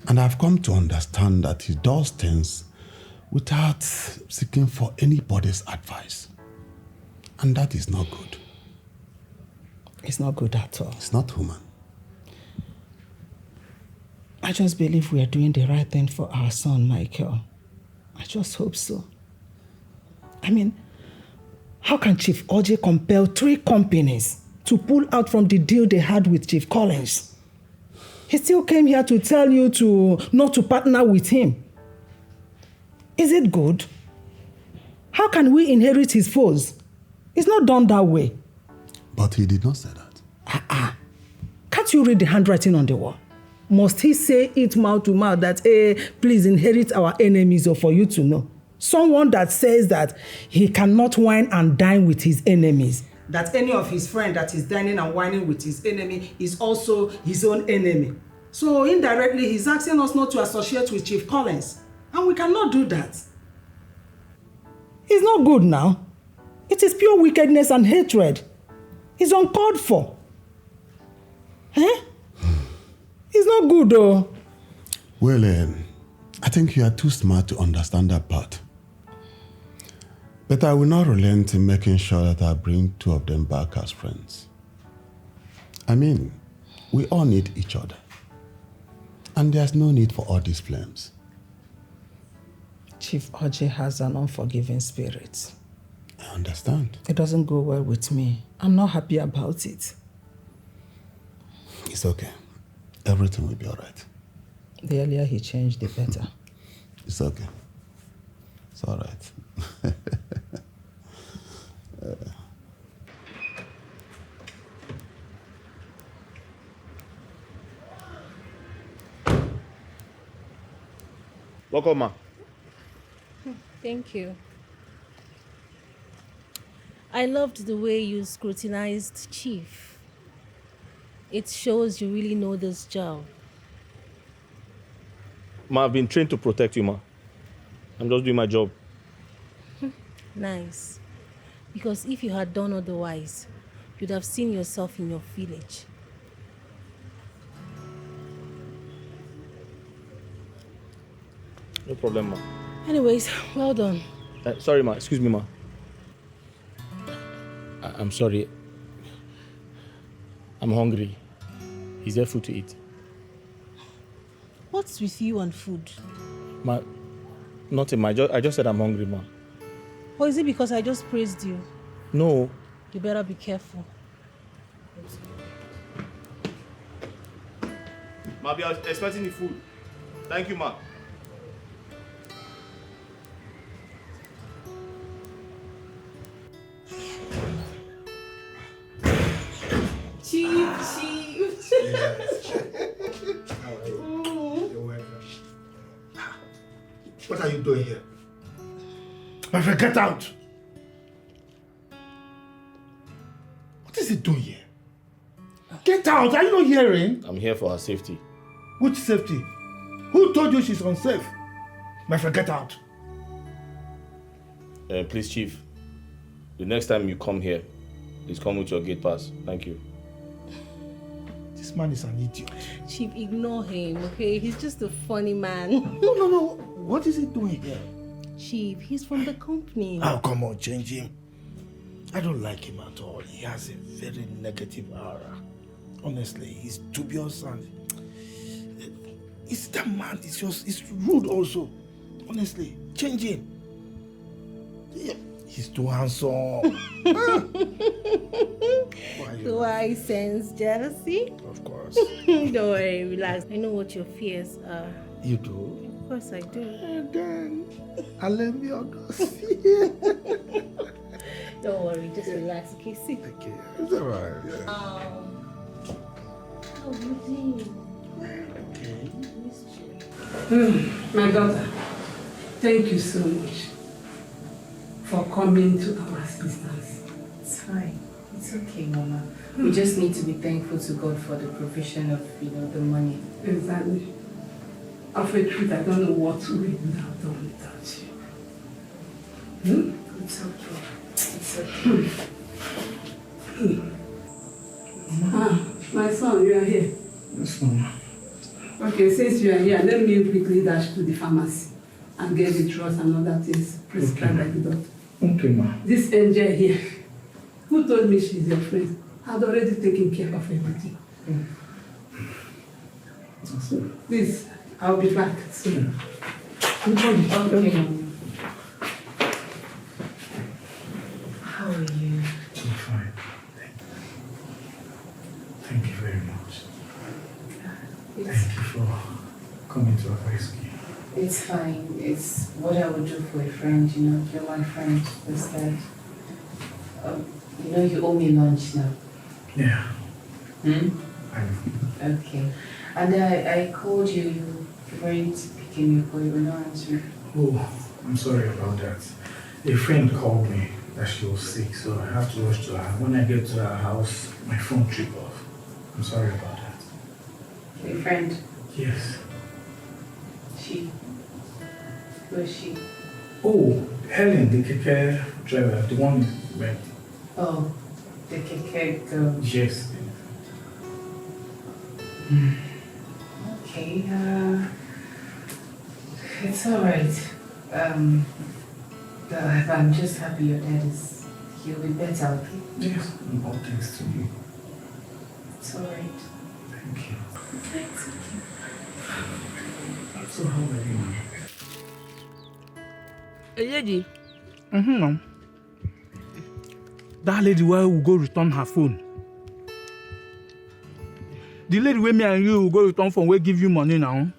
And I've come to understand that he does things without seeking for anybody's advice. And that is not good. It's not good at all. It's not human. I just believe we are doing the right thing for our son, Michael. I just hope so. I mean, how can Chief Oji compel 3 companies to pull out from the deal they had with Chief Collins? He still came here to tell you not to partner with him. Is it good? How can we inherit his foes? It's not done that way. But he did not say that. Can't you read the handwriting on the wall? Must he say it mouth to mouth that, please inherit our enemies, or for you to know? Someone that says that he cannot wine and dine with his enemies. That any of his friend that is dining and wining with his enemy is also his own enemy. So indirectly, he's asking us not to associate with Chief Collins. And we cannot do that. It's not good now. It is pure wickedness and hatred. It's uncalled for. It's not good though. Well, I think you are too smart to understand that part. But I will not relent in making sure that I bring 2 of them back as friends. I mean, we all need each other. And there's no need for all these flames. Chief Oji has an unforgiving spirit. I understand. It doesn't go well with me. I'm not happy about it. It's okay. Everything will be all right. The earlier he changed, the better. It's okay. It's all right. Welcome, ma. Thank you. I loved the way you scrutinized Chief. It shows you really know this job. Ma, I've been trained to protect you, ma. I'm just doing my job. Nice. Because if you had done otherwise, you'd have seen yourself in your village. No problem, ma. Anyways, well done. Sorry, ma. Excuse me, ma. I'm sorry. I'm hungry. Is there food to eat? What's with you and food? Ma, nothing, ma. I just said I'm hungry, ma. Or is it because I just praised you? No. You better be careful. Ma, I was expecting the food. Thank you, ma. Chief. How are you? You're welcome. What are you doing here? My friend, get out! What is he doing here? Get out! Are you not hearing? I'm here for her safety. Which safety? Who told you she's unsafe? My friend, get out! Please, Chief. The next time you come here, please come with your gate pass. Thank you. This man is an idiot. Chief, ignore him, okay? He's just a funny man. No. What is he doing here? Chief, he's from the company. Oh, come on, change him. I don't like him at all. He has a very negative aura. Honestly, he's dubious and... That man is it's rude also. Honestly, change him. Yeah, he's too handsome. Do I sense jealousy? Of course. Don't worry, relax. I know what your fears are. You do? Of course I do. And then, I'll let me on those. Don't worry, just relax, okay? Sit. Okay, it's all right. How are you doing? My daughter, thank you so much for coming to our assistance. It's fine. It's okay, Mama. We just need to be thankful to God for the provision of, the money. Exactly. Of a truth, I don't know what we would have done without you. It's okay. It's okay. My son, you are here. Yes, Mama. Okay, since you are here, let me quickly dash to the pharmacy and get the drugs and other things prescribed by the doctor. Okay, ma. This angel here, who told me she's your friend, had already taken care of everything. Please, I'll be back soon. Okay. How are you? I'm fine. Thank you very much. Thank you for coming to our rescue. It's fine. It's what I would do for a friend, You're my friend. Just that. You owe me lunch now. Yeah. I know. Okay. And I called you. You weren't picking your call. You were not answering. Oh, I'm sorry about that. A friend called me that she was sick, so I have to rush to her. When I get to her house, my phone tripped off. I'm sorry about that. Your friend? Yes. She? Who is she? Oh, Helen, the keke driver, the one you met. Oh, the keke girl. Yes. Okay, it's alright. I'm just happy your dad he'll be better, okay? Yes, all thanks to you. It's alright. Thank you. It's okay. So how are you? Lady. Mom. That lady where will go return her phone. The lady where me and you will go return phone will give you money now.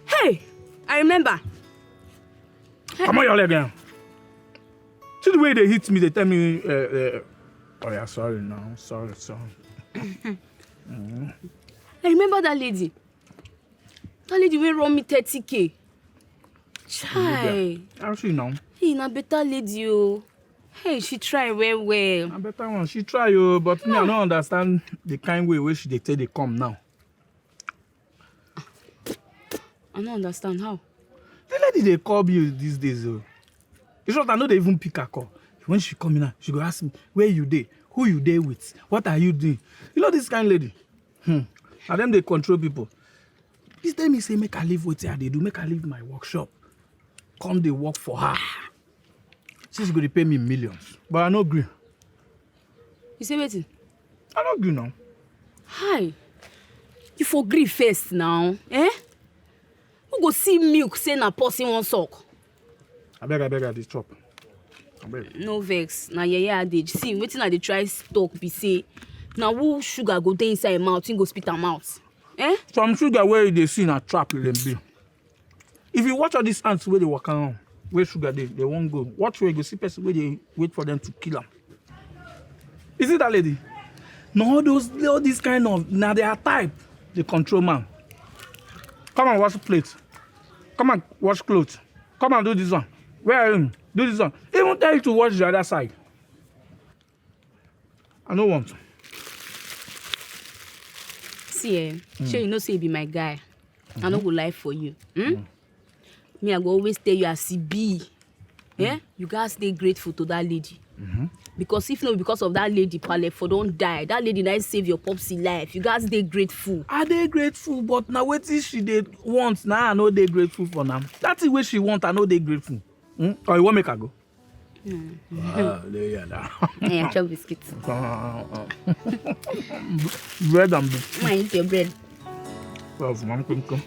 Hey, I remember. Come on, your leg again. See the way they hit me, they tell me, oh yeah, sorry now, sorry. I remember that lady. That lady will run me 30K. Chai. How she now? Hey, na better lady, oh. Hey, she try well. A better one. She try, but me, I don't understand the kind way she they take they come now. I don't understand how. The lady they call me these days, it's not I know they even pick her call. When she come in now, she go ask me, where you dey? Who you dey with? What are you doing? You know this kind lady? And them they control people. This time me say, make her leave what they do, make her leave my workshop. Come they work for her. She's going to pay me millions. But I no agree. You say waiting? I no agree now. Hi. You for agree first now, eh? Who go see milk say na person one suck? I beg this chop. I beg. No vex. Na adage. See, wetin I dey try talk be say, na who sugar go dey inside mouth, him go spit am out. Eh? Some sugar where they see in a trap will be. If you watch all these ants where they walk around, where sugar they won't go. Watch where you go see person where they wait for them to kill them. Is it that lady? No, all these kind of now they are type the control man. Come and wash plate. Come and wash clothes. Come and do this one. Where are you? Do this one. Even tell you to watch the other side. I don't want. See, sure you know say you be my guy. I no go lie for you. Me, I go always tell you as he be. Yeah? You guys stay grateful to that lady. Because if not because of that lady, Pale, for don't die. That lady that save your popsy life. You guys stay grateful. Are they grateful? But now what is she they want? Now I know they grateful for now. That's the way she want. I know they grateful. Or you want make her go? There you are. Yeah, chop biscuits. Bread and biscuits. I eat your bread. Well, mom can come.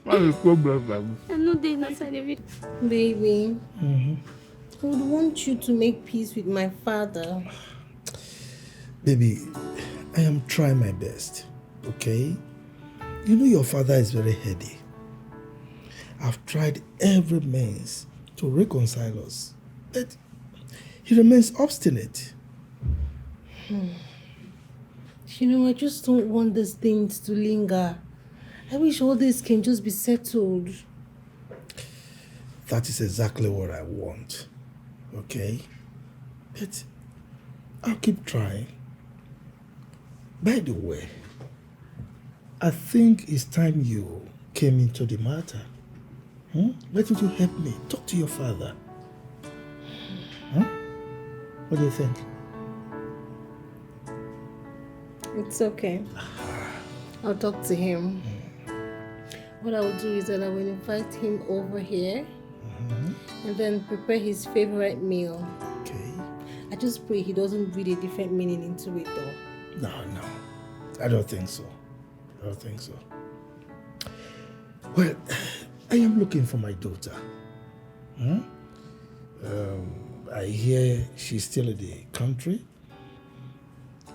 I know they not side of it. Baby, I would want you to make peace with my father. Baby, I am trying my best, okay? You know your father is very heady. I've tried every means to reconcile us, but he remains obstinate. You know, I just don't want these things to linger. I wish all this can just be settled. That is exactly what I want, okay? But I'll keep trying. By the way, I think it's time you came into the matter. Why don't you help me? Talk to your father. What do you think? It's okay. I'll talk to him. What I will do is that I will invite him over here and then prepare his favorite meal. Okay. I just pray he doesn't read a different meaning into it though. No. I don't think so. Well, I am looking for my daughter. I hear she's still in the country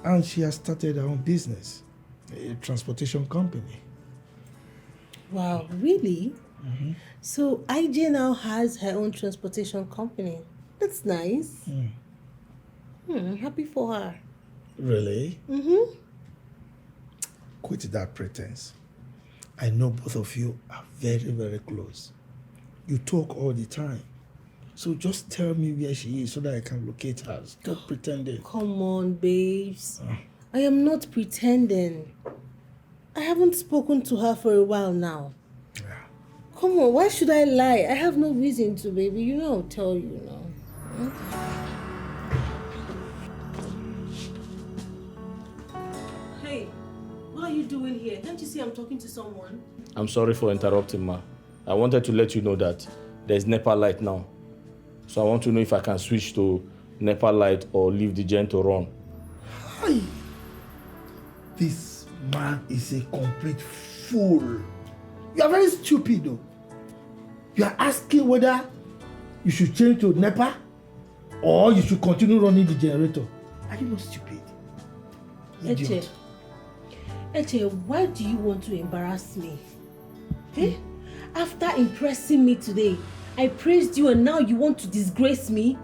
and she has started her own business, a transportation company. Wow, really? So IJ now has her own transportation company. That's nice. I'm happy for her. Really? Quit that pretense. I know both of you are very, very close. You talk all the time. So just tell me where she is so that I can locate her. Stop pretending. Come on, babes. I am not pretending. I haven't spoken to her for a while now. Come on, why should I lie? I have no reason to, baby. You know I'll tell you now. Hey, what are you doing here? Can't you see I'm talking to someone? I'm sorry for interrupting, ma. I wanted to let you know that there's NEPA light now. So I want to know if I can switch to NEPA light or leave the gen to run. Hi. This man is a complete fool. You are very stupid though. You are asking whether you should change to NEPA or you should continue running the generator. Are you not stupid? Idiot. Eche, why do you want to embarrass me? Eh? After impressing me today, I praised you and now you want to disgrace me?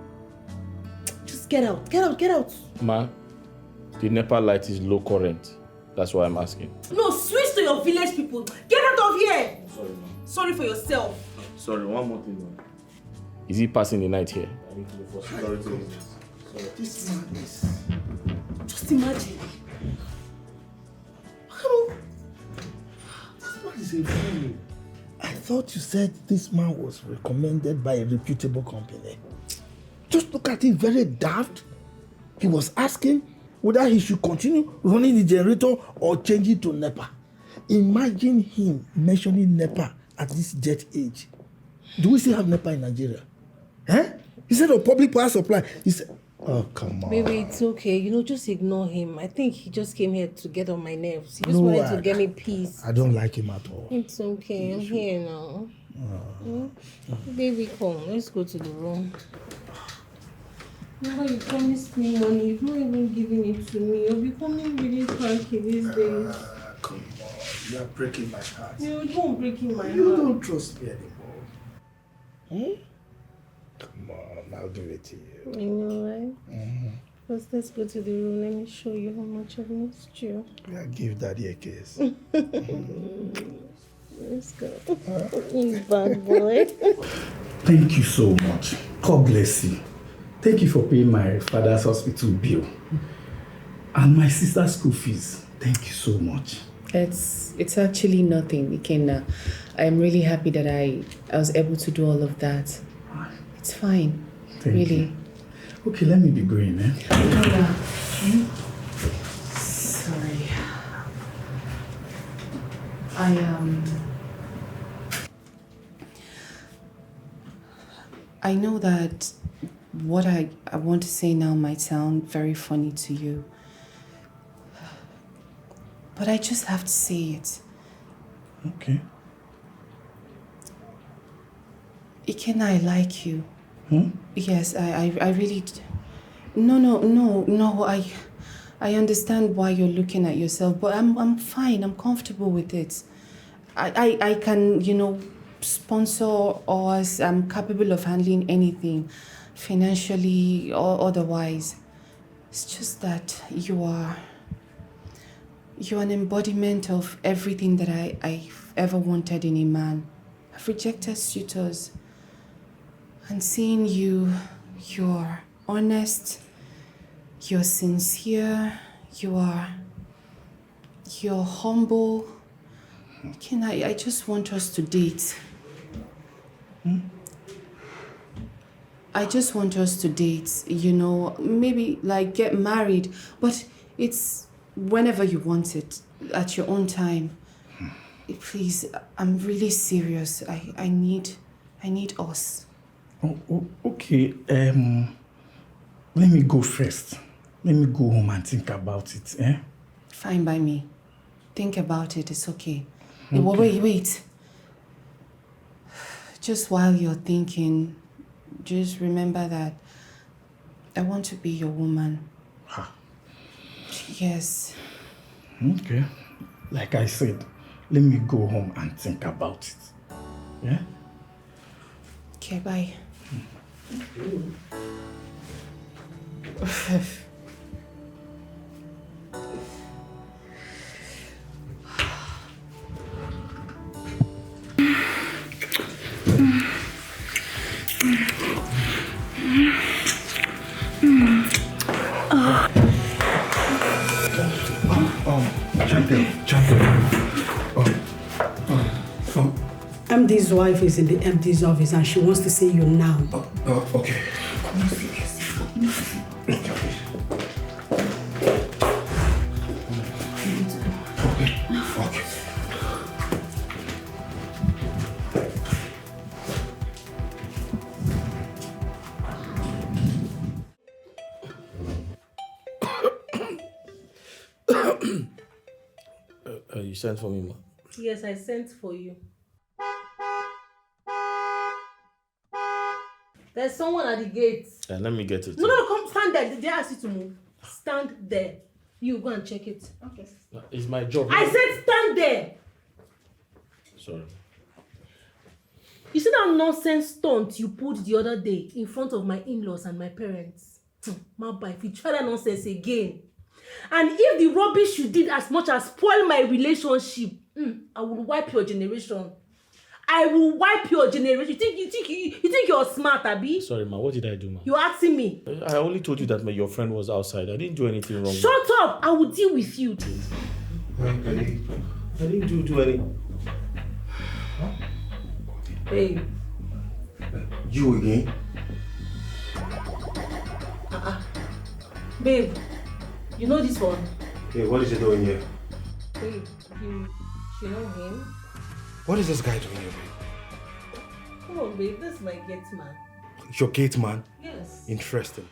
Just get out, get out, get out. Ma, the NEPA light is low current. That's why I'm asking. No, switch to your village people. Get out of here. Sorry, ma. Sorry for yourself. Sorry, one more thing, ma. Is he passing the night here? I need to go for security reasons. Sorry. This man is... Just imagine. This man is a fool. I thought you said this man was recommended by a reputable company. Just look at it, very daft. He was asking whether he should continue running the generator or change it to NEPA. Imagine him mentioning NEPA at this jet age. Do we still have NEPA in Nigeria? Eh? Instead of public power supply, he said, oh, come on. Baby, it's okay. You know, just ignore him. I think he just came here to get on my nerves. He just wanted to get me peace. I don't like him at all. It's okay. I'm here now. Baby, come. Let's go to the room. Remember, you promised me money. You've not even given it to me. You're becoming really cranky these days. Come on. You are breaking my heart. You don't breaking my heart. You don't trust me anymore. Come on, I'll give it to you. You know, right? First, let's go to the room. Let me show you how much I've missed you. Yeah, give daddy a kiss. Let's go. You bad boy. Thank you so much. God bless you. Thank you for paying my father's hospital bill and my sister's school fees. Thank you so much. It's actually nothing, Ikenna. I'm really happy that I was able to do all of that. It's fine. Thank really. you. Okay, let me be going, eh? Sorry. I know that what I want to say now might sound very funny to you. But I just have to say it. Okay. Ikenna, I like you. Yes, I really... No, I understand why you're looking at yourself, but I'm fine, I'm comfortable with it. I can, sponsor us, I'm capable of handling anything, financially or otherwise. It's just that you are an embodiment of everything that I've ever wanted in a man. I've rejected suitors. And seeing you're honest, you're sincere, you're humble. I just want us to date. I just want us to date, maybe like get married, but it's whenever you want it, at your own time. Please, I'm really serious. I need us. Oh, okay. Let me go first. Let me go home and think about it, eh? Fine by me. Think about it, it's okay. Wait. Just while you're thinking, just remember that I want to be your woman. Yes. Okay. Like I said, let me go home and think about it. Yeah? Okay, bye. MD's wife is in the MD's office and she wants to see you now. Okay. You sent for me, ma? Yes, I sent for you. There's someone at the gate. Let me get it. No, come stand there. Did they ask you to move? Stand there. You go and check it. Okay. It's my job. I said stand there. Sorry. You see that nonsense stunt you pulled the other day in front of my in-laws and my parents? Maba, if you try that nonsense again, and if the rubbish you did as much as spoil my relationship, I will wipe your generation. I will wipe your generation. You think you're smart, Abi? Sorry, ma. What did I do, ma? You're asking me. I only told you that your friend was outside. I didn't do anything wrong. Shut up! I will deal with you. I didn't do any. Hey. You again? Babe, you know this one? Hey, what is he doing here? Babe, you know him? What is this guy doing here, babe? Come on, babe, this is my gate man. Your gate man? Yes. Interesting.